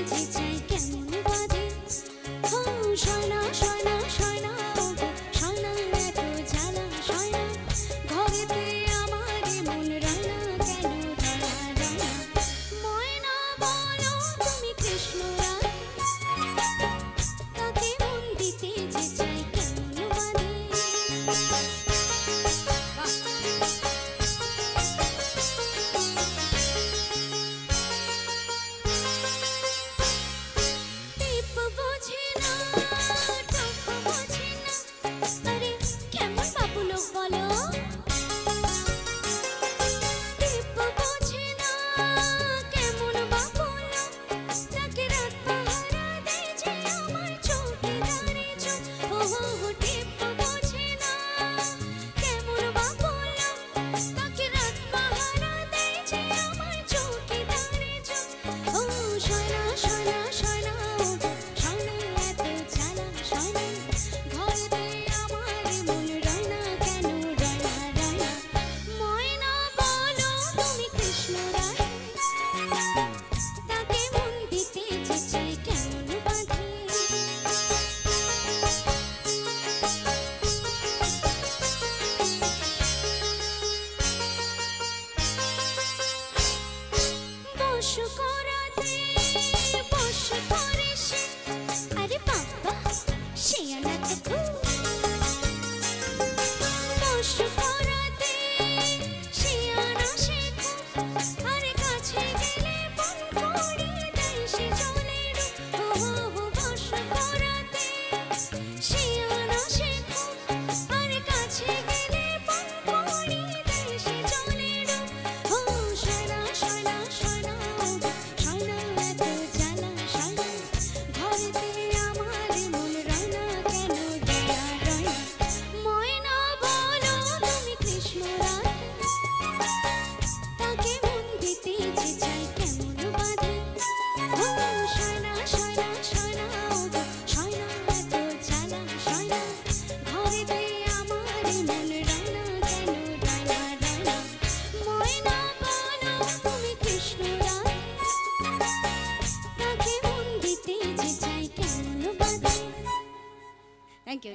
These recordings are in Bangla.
যে চাই কেমন বাঁধে ও শয়না শয়না শয়না শয়না এত জ্বালা শয়না ঘরেতে আমার মন রানা কেন রানা রানা ময়না বলো তুমি কৃষ্ণ তাকে মন দিতে যে চাই কেমন বাঁধে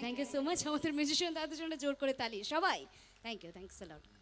Thank you so much. আমাদের মিউজিশিয়ান দাদার জন্য জোর করে তালি সবাই। Thank you a lot.